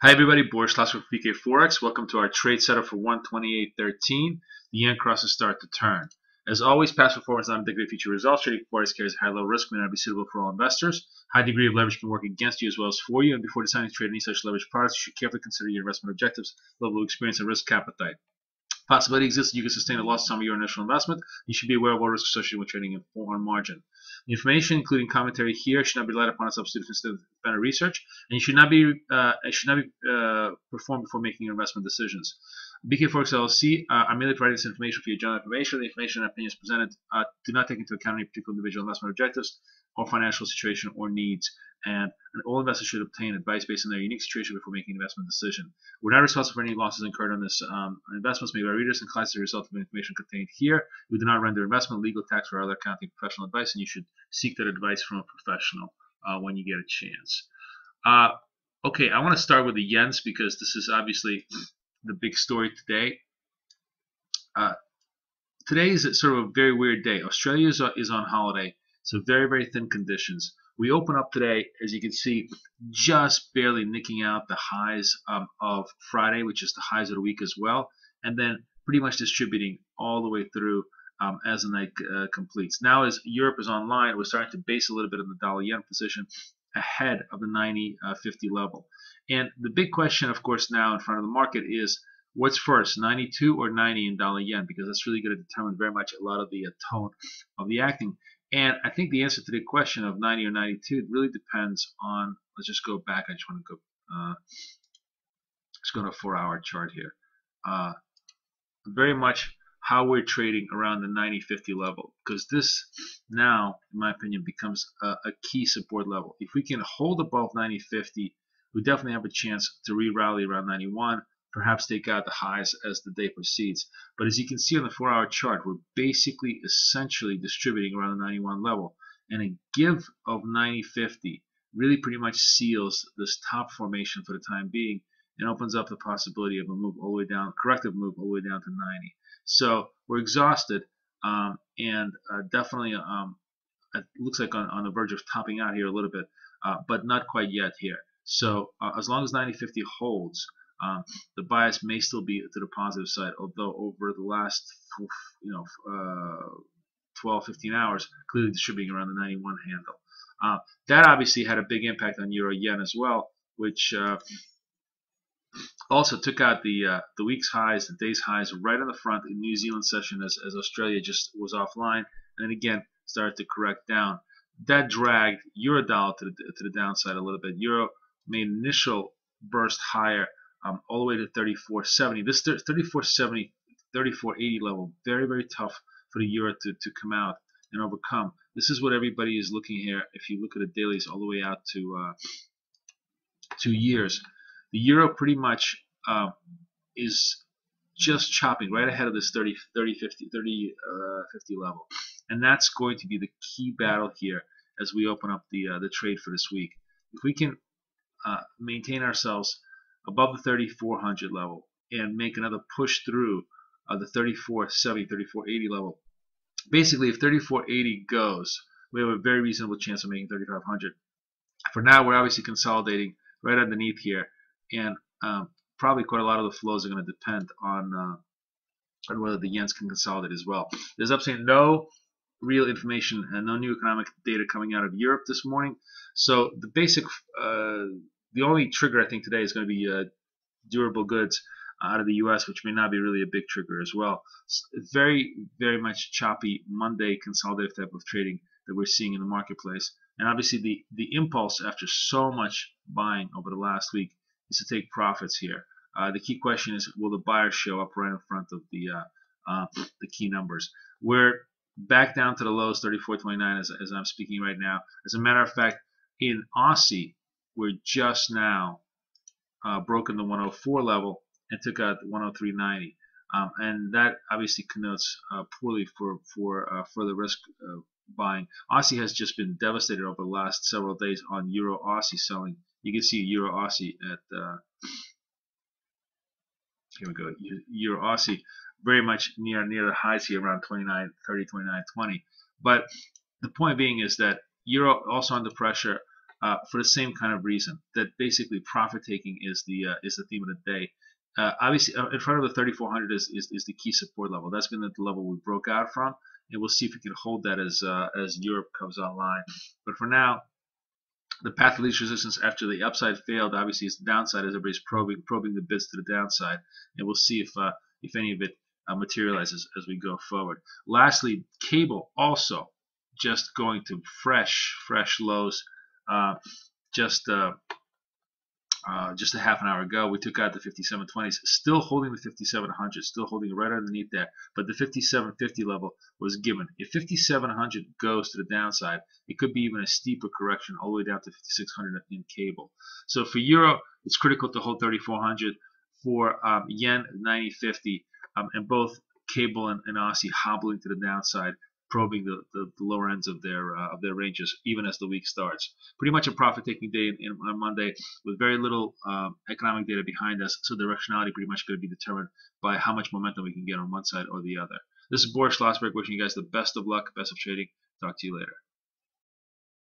Hi everybody, Boris Lasker with PK Forex. Welcome to our trade setup for 128.13. The yen crosses start to turn. As always, past performance not indicative of future results. Trading Forex carries a high level risk, may not be suitable for all investors. High degree of leverage can work against you as well as for you. And before deciding to trade any such leverage products, you should carefully consider your investment objectives, level of experience, and risk appetite. Possibility exists that you can sustain a loss on some of your initial investment. You should be aware of all risks associated with trading in foreign margin. The information, including commentary here, should not be relied upon as substitute for independent research, and it should not be performed before making your investment decisions. BK Forex LLC are merely providing this information for your general information. The information and opinions presented do not take into account any particular individual investment objectives or financial situation or needs. And all investors should obtain advice based on their unique situation before making an investment decision. We're not responsible for any losses incurred on this investments made by readers and clients as a result of the information contained here. We do not render investment, legal, tax, or other accounting professional advice, and you should seek that advice from a professional when you get a chance. Okay, I want to start with the yens because this is obviously the big story today. Today is sort of a very weird day. Australia is on holiday, so very, very thin conditions. We open up today, as you can see, just barely nicking out the highs of Friday, which is the highs of the week as well, and then pretty much distributing all the way through as the night completes. Now, as Europe is online, we're starting to base a little bit of the dollar-yen position ahead of the 90.50 level. And the big question, of course, now in front of the market is, what's first, 92 or 90 in dollar-yen? Because that's really going to determine very much a lot of the tone of the acting. And I think the answer to the question of 90 or 92 really depends on, let's just go back. I just want to go, let's go to a 4-hour chart here. Very much how we're trading around the 90.50 level, because this now, in my opinion, becomes a key support level. If we can hold above 90.50, we definitely have a chance to re-rally around 91. Perhaps take out the highs as the day proceeds. But as you can see on the 4-hour chart, we're basically essentially distributing around the 91 level. And a give of 90.50 really pretty much seals this top formation for the time being and opens up the possibility of a move all the way down, corrective move all the way down to 90. So we're exhausted and definitely it looks like on the verge of topping out here a little bit, but not quite yet here. So as long as 90.50 holds, the bias may still be to the positive side, although over the last 12-15 hours, clearly distributing around the 91 handle. That obviously had a big impact on euro yen as well, which also took out the week's highs, the day's highs right on the front in New Zealand session as Australia just was offline, and then again started to correct down. That dragged euro dollar to the downside a little bit. Euro made an initial burst higher all the way to 34.70. This 34.70, 34.80 level, very, very tough for the euro to come out and overcome. This is what everybody is looking here. If you look at the dailies all the way out to 2 years, the euro pretty much is just chopping right ahead of this 50 level, and that's going to be the key battle here as we open up the trade for this week. If we can maintain ourselves above the 3400 level and make another push through the 3470, 3480 level. Basically, if 3480 goes, we have a very reasonable chance of making 3500. For now, we're obviously consolidating right underneath here, and probably quite a lot of the flows are going to depend on whether the yens can consolidate as well. There's absolutely no real information and no new economic data coming out of Europe this morning, so the basic the only trigger I think today is going to be durable goods out of the U.S., which may not be really a big trigger as well. Very, very much choppy Monday consolidative type of trading that we're seeing in the marketplace. And obviously the impulse after so much buying over the last week is to take profits here. The key question is, will the buyers show up right in front of the key numbers? We're back down to the lows, 34.29 as I'm speaking right now. As a matter of fact, in Aussie, we're just now broken the 104 level and took out 103.90, and that obviously connotes poorly for further risk buying. Aussie has just been devastated over the last several days on Euro Aussie selling. You can see Euro Aussie at here we go. Euro Aussie very much near the highs here around 29.30, 29.20. But the point being is that euro also under pressure. for the same kind of reason, that basically profit taking is the theme of the day. Obviously, in front of the 3,400 is the key support level. That's been the level we broke out from, and we'll see if we can hold that as Europe comes online. But for now, the path of least resistance after the upside failed, obviously, is the downside as everybody's probing the bids to the downside, and we'll see if any of it materializes as we go forward. Lastly, cable also just going to fresh lows. Just a half an hour ago, we took out the 5720s, still holding the 5700, still holding right underneath there, but the 5750 level was given. If 5700 goes to the downside, it could be even a steeper correction all the way down to 5600 in cable. So for euro, it's critical to hold 3400. For yen, 9050, and both cable and Aussie hobbling to the downside, probing the lower ends of their ranges, even as the week starts. Pretty much a profit-taking day on Monday with very little economic data behind us, so directionality pretty much going to be determined by how much momentum we can get on one side or the other. This is Boris Schlossberg wishing you guys the best of luck, best of trading. Talk to you later.